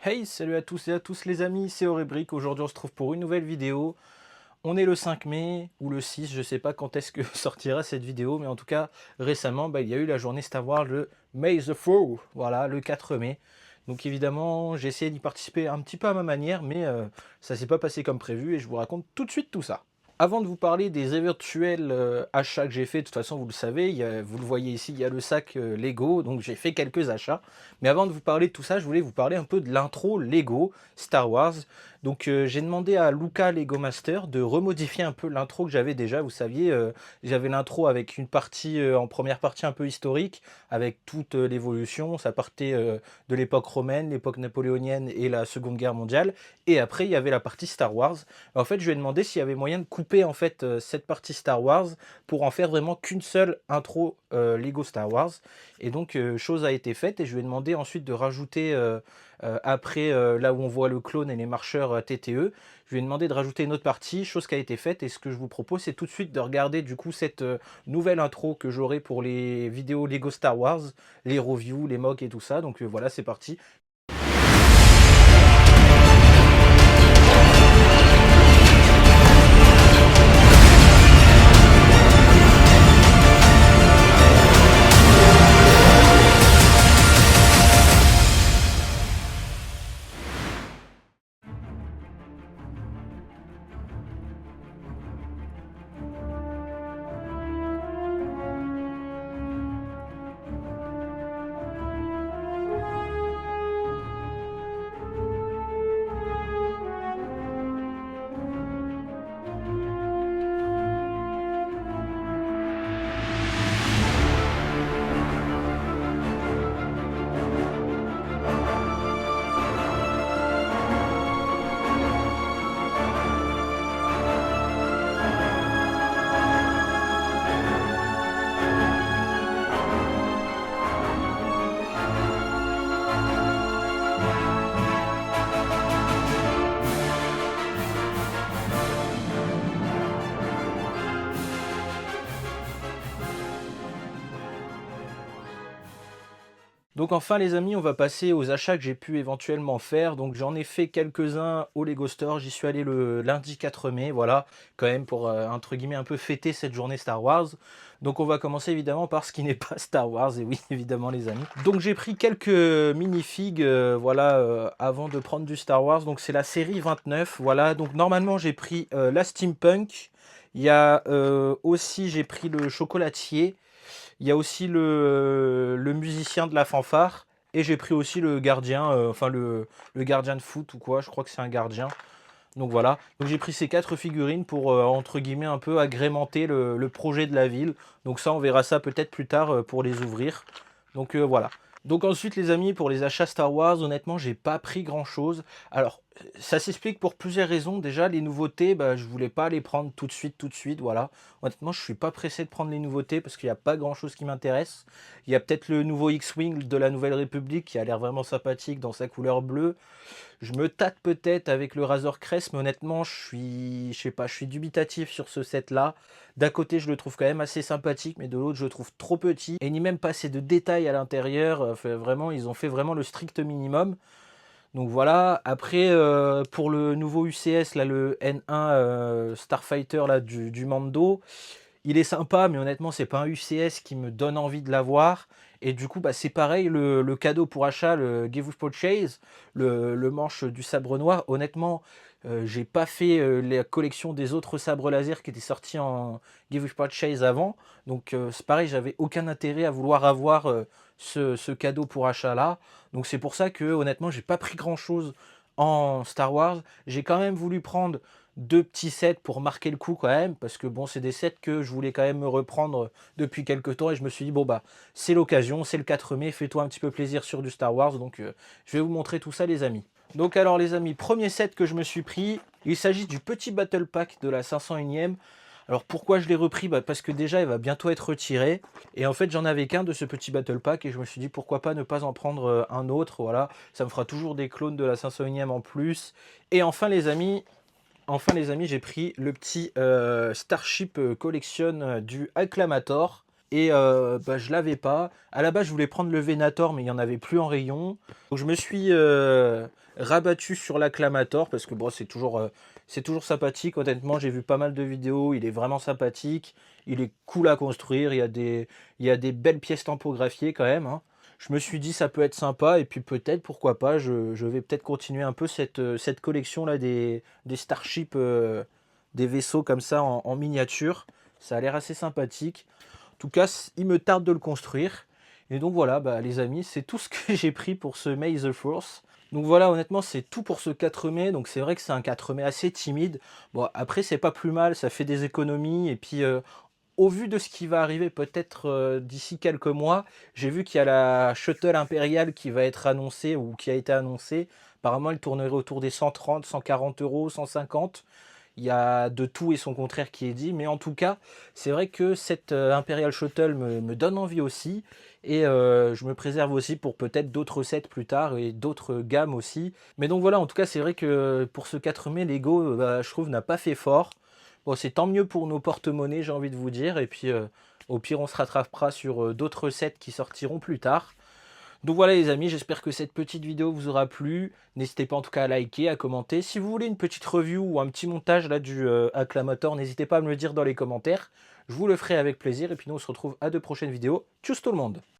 Hey, salut à tous et à tous les amis, c'est Aurébric. Aujourd'hui on se trouve pour une nouvelle vidéo. On est le 5 mai ou le 6, je sais pas quand est-ce que sortira cette vidéo, mais en tout cas récemment il y a eu la journée Star Wars, le May the 4th, voilà, le 4 mai. Donc évidemment j'ai essayé d'y participer un petit peu à ma manière, mais ça s'est pas passé comme prévu et je vous raconte tout de suite tout ça. Avant de vous parler des éventuels achats que j'ai fait, de toute façon vous le savez, vous le voyez ici, il y a le sac Lego, donc j'ai fait quelques achats. Mais avant de vous parler de tout ça, je voulais vous parler un peu de l'intro Lego Star Wars. Donc j'ai demandé à Luca Lego Master de remodifier un peu l'intro que j'avais déjà. Vous saviez, j'avais l'intro avec une partie en première partie un peu historique, avec toute l'évolution. Ça partait de l'époque romaine, l'époque napoléonienne et la Seconde Guerre mondiale. Et après, il y avait la partie Star Wars. En fait, je lui ai demandé s'il y avait moyen de couper en fait cette partie Star Wars pour en faire vraiment qu'une seule intro Lego Star Wars. Et donc, chose a été faite et je lui ai demandé ensuite de rajouter, après là où on voit le clone et les marcheurs TTE, je lui ai demandé de rajouter une autre partie, chose qui a été faite. Et ce que je vous propose, c'est tout de suite de regarder du coup cette nouvelle intro que j'aurai pour les vidéos Lego Star Wars, les reviews, les mocks et tout ça. Donc voilà, c'est parti. Donc enfin les amis, on va passer aux achats que j'ai pu éventuellement faire. Donc j'en ai fait quelques-uns au Lego Store. J'y suis allé le lundi 4 mai, voilà, quand même pour entre guillemets un peu fêter cette journée Star Wars. Donc on va commencer évidemment par ce qui n'est pas Star Wars, et oui évidemment les amis. Donc j'ai pris quelques minifigs, voilà, avant de prendre du Star Wars. Donc c'est la série 29, voilà. Donc normalement j'ai pris la Steampunk. Il y a aussi, j'ai pris le chocolatier. Il y a aussi le musicien de la fanfare. Et j'ai pris aussi le gardien, enfin le gardien de foot ou quoi, je crois que c'est un gardien. Donc voilà, donc j'ai pris ces 4 figurines pour, entre guillemets, un peu agrémenter le projet de la ville. Donc ça, on verra ça peut-être plus tard pour les ouvrir. Donc voilà. Donc ensuite les amis, pour les achats Star Wars, honnêtement j'ai pas pris grand chose. Alors ça s'explique pour plusieurs raisons. Déjà les nouveautés, bah, je voulais pas les prendre tout de suite, voilà. Honnêtement je suis pas pressé de prendre les nouveautés parce qu'il n'y a pas grand chose qui m'intéresse. Il y a peut-être le nouveau X-Wing de la Nouvelle République qui a l'air vraiment sympathique dans sa couleur bleue. Je me tâte peut-être avec le Razor Crest, mais honnêtement, je sais pas, je suis dubitatif sur ce set-là. D'un côté, je le trouve quand même assez sympathique, mais de l'autre, je le trouve trop petit et ni même pas assez de détails à l'intérieur. Enfin, vraiment, ils ont fait vraiment le strict minimum. Donc voilà. Après, pour le nouveau UCS, là, le N1 Starfighter là, du Mando, il est sympa, mais honnêtement, c'est pas un UCS qui me donne envie de l'avoir. Et du coup, bah, c'est pareil, le cadeau pour achat, le Give with Purchase, le manche du sabre noir. Honnêtement, j'ai pas fait la collection des autres sabres laser qui étaient sortis en Give with Purchase avant. Donc c'est pareil, j'avais aucun intérêt à vouloir avoir ce cadeau pour achat là. Donc c'est pour ça que honnêtement, j'ai pas pris grand chose en Star Wars. J'ai quand même voulu prendre deux petits sets pour marquer le coup quand même, parce que bon, c'est des sets que je voulais quand même me reprendre depuis quelques temps, et je me suis dit, bon bah, c'est l'occasion, c'est le 4 mai, fais-toi un petit peu plaisir sur du Star Wars, donc je vais vous montrer tout ça les amis. Donc alors les amis, premier set que je me suis pris, il s'agit du petit Battle Pack de la 501ème. Alors pourquoi je l'ai repris, bah, parce que déjà il va bientôt être retiré, et en fait j'en avais qu'un de ce petit Battle Pack, et je me suis dit pourquoi pas ne pas en prendre un autre, voilà, ça me fera toujours des clones de la 501ème en plus. Et enfin les amis, j'ai pris le petit Starship Collection du Acclamator. et bah, je l'avais pas. À la base, je voulais prendre le Venator, mais il y en avait plus en rayon. Donc je me suis rabattu sur l'Acclamator parce que bon, c'est toujours sympathique. Honnêtement, j'ai vu pas mal de vidéos. Il est vraiment sympathique. Il est cool à construire. Il y a des belles pièces tampographiées quand même, hein. Je me suis dit ça peut être sympa et puis peut-être pourquoi pas. Je vais peut-être continuer un peu cette collection là des Starship, des vaisseaux comme ça en miniature. Ça a l'air assez sympathique. En tout cas, il me tarde de le construire. Et donc voilà, bah, les amis, c'est tout ce que j'ai pris pour ce May the Force. Donc voilà, honnêtement, c'est tout pour ce 4 mai. Donc c'est vrai que c'est un 4 mai assez timide. Bon, après, c'est pas plus mal, ça fait des économies. Et puis, au vu de ce qui va arriver peut-être d'ici quelques mois, j'ai vu qu'il y a la Shuttle impériale qui va être annoncée ou qui a été annoncée. Apparemment, elle tournerait autour des 130, 140 euros, 150. Il y a de tout et son contraire qui est dit, mais en tout cas, c'est vrai que cette Imperial Shuttle me donne envie aussi, et je me préserve aussi pour peut-être d'autres sets plus tard et d'autres gammes aussi. Mais donc voilà, en tout cas, c'est vrai que pour ce 4 mai, Lego, bah, je trouve, n'a pas fait fort. Bon, c'est tant mieux pour nos porte-monnaies, j'ai envie de vous dire, et puis au pire, on se rattrapera sur d'autres sets qui sortiront plus tard. Donc voilà les amis, j'espère que cette petite vidéo vous aura plu. N'hésitez pas en tout cas à liker, à commenter. Si vous voulez une petite review ou un petit montage là du Acclamator, n'hésitez pas à me le dire dans les commentaires. Je vous le ferai avec plaisir et puis nous on se retrouve à de prochaines vidéos. Tchuss tout le monde!